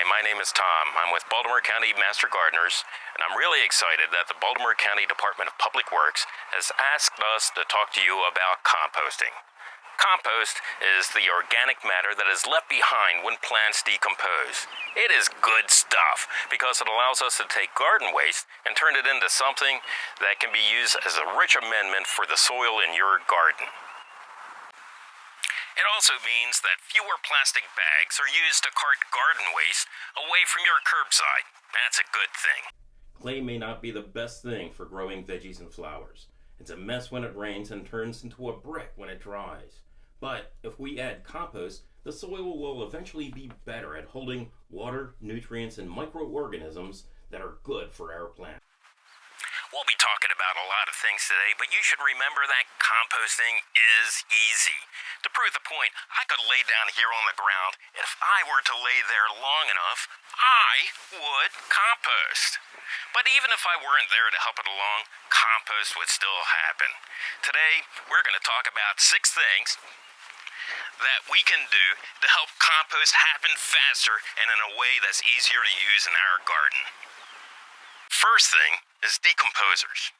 Hi, my name is Tom. I'm with Baltimore County Master Gardeners, and I'm really excited that the Baltimore County Department of Public Works has asked us to talk to you about composting. Compost is the organic matter that is left behind when plants decompose. It is good stuff because it allows us to take garden waste and turn it into something that can be used as a rich amendment for the soil in your garden. It also means that fewer plastic bags are used to cart garden waste away from your curbside. That's a good thing. Clay may not be the best thing for growing veggies and flowers. It's a mess when it rains and turns into a brick when it dries. But if we add compost, the soil will eventually be better at holding water, nutrients, and microorganisms that are good for our plants. We'll be talking about a lot of things today, but you should remember that composting is easy. To prove the point, I could lay down here on the ground, and if I were to lay there long enough, I would compost. But even if I weren't there to help it along, compost would still happen. Today, we're going to talk about 6 things that we can do to help compost happen faster and in a way that's easier to use in our garden. First thing is decomposers.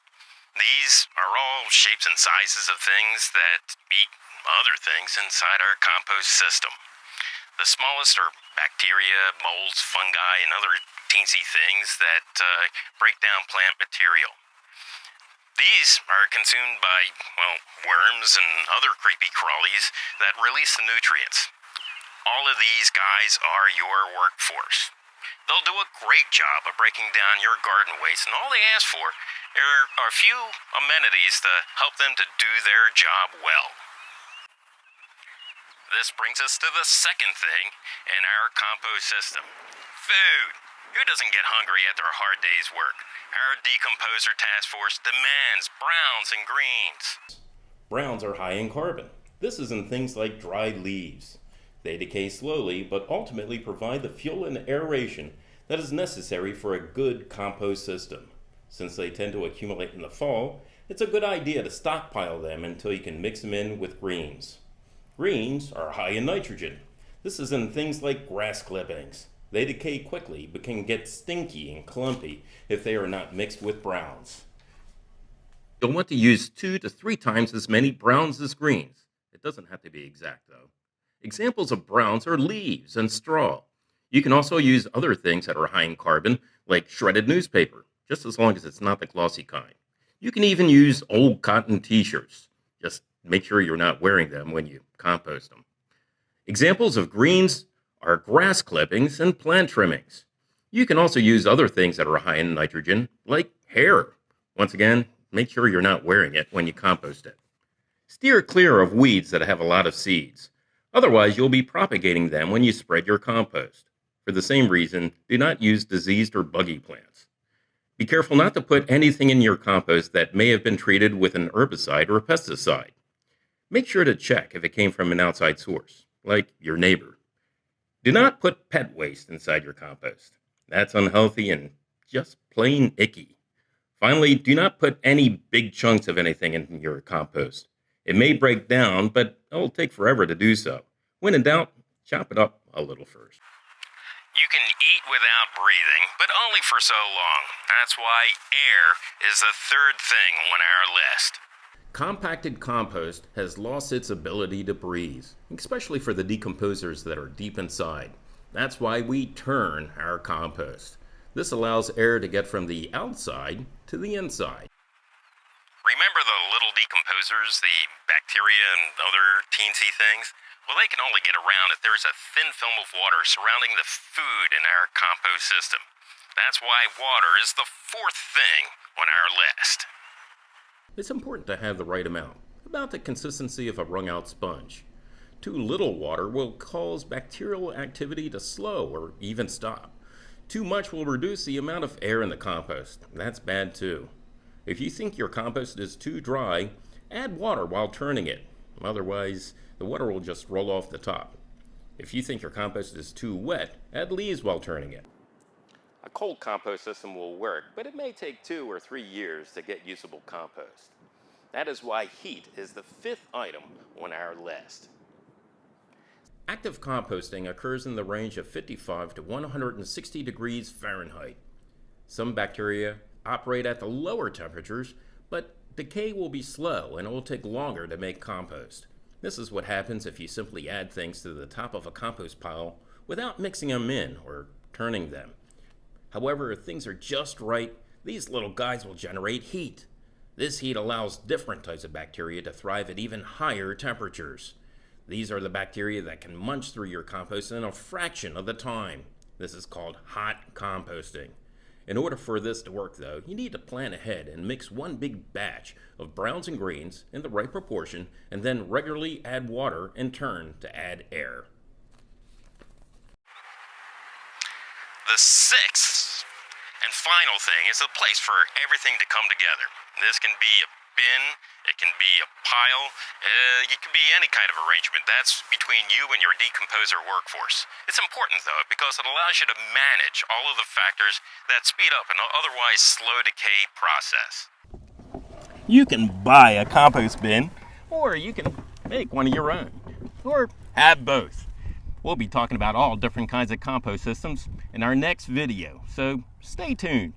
These are all shapes and sizes of things that eat other things inside our compost system. The smallest are bacteria, molds, fungi, and other teensy things that break down plant material. These are consumed by, worms and other creepy crawlies that release the nutrients. All of these guys are your workforce. They'll do a great job of breaking down your garden waste, and all they ask for are a few amenities to help them to do their job well. This brings us to the second thing in our compost system: food. Who doesn't get hungry after a hard day's work? Our Decomposer task force demands browns and greens. Browns are high in carbon. This is in things like dried leaves. They decay slowly, but ultimately provide the fuel and aeration that is necessary for a good compost system. Since they tend to accumulate in the fall, it's a good idea to stockpile them until you can mix them in with greens. Greens are high in nitrogen. This is in things like grass clippings. They decay quickly but can get stinky and clumpy if they are not mixed with browns. You'll want to use 2 to 3 times as many browns as greens. It doesn't have to be exact though. Examples of browns are leaves and straw. You can also use other things that are high in carbon, like shredded newspaper, just as long as it's not the glossy kind. You can even use old cotton t-shirts. Just make sure you're not wearing them when you compost them. Examples of greens are grass clippings and plant trimmings. You can also use other things that are high in nitrogen, like hair. Once again, make sure you're not wearing it when you compost it. Steer clear of weeds that have a lot of seeds. Otherwise, you'll be propagating them when you spread your compost. For the same reason, do not use diseased or buggy plants. Be careful not to put anything in your compost that may have been treated with an herbicide or a pesticide. Make sure to check if it came from an outside source, like your neighbor. Do not put pet waste inside your compost. That's unhealthy and just plain icky. Finally, do not put any big chunks of anything in your compost. It may break down, but it'll take forever to do so. When in doubt, chop it up a little first. You can eat without breathing, but only for so long. That's why air is the third thing on our list. Compacted compost has lost its ability to breathe, especially for the decomposers that are deep inside. That's why we turn our compost. This allows air to get from the outside to the inside. Remember the little decomposers, the bacteria and other teensy things? Well, they can only get around if there's a thin film of water surrounding the food in our compost system. That's why water is the 4th thing on our list. It's important to have the right amount, about the consistency of a wrung-out sponge. Too little water will cause bacterial activity to slow or even stop. Too much will reduce the amount of air in the compost. That's bad too. If you think your compost is too dry, add water while turning it. Otherwise, the water will just roll off the top. If you think your compost is too wet, add leaves while turning it. A cold compost system will work, but it may take 2 or 3 years to get usable compost. That is why heat is the 5th item on our list. Active composting occurs in the range of 55 to 160 degrees Fahrenheit. Some bacteria operate at the lower temperatures, but decay will be slow and it will take longer to make compost. This is what happens if you simply add things to the top of a compost pile without mixing them in or turning them. However, if things are just right, these little guys will generate heat. This heat allows different types of bacteria to thrive at even higher temperatures. These are the bacteria that can munch through your compost in a fraction of the time. This is called hot composting. In order for this to work, though, you need to plan ahead and mix one big batch of browns and greens in the right proportion, and then regularly add water in turn to add air. The sixth and final thing is a place for everything to come together. This can be a bin, it can be a pile, it can be any kind of arrangement. That's between you and your decomposer workforce. It's important, though, because it allows you to manage all of the factors that speed up an otherwise slow decay process. You can buy a compost bin, or you can make one of your own, or have both. We'll be talking about all different kinds of compost systems in our next video, so stay tuned.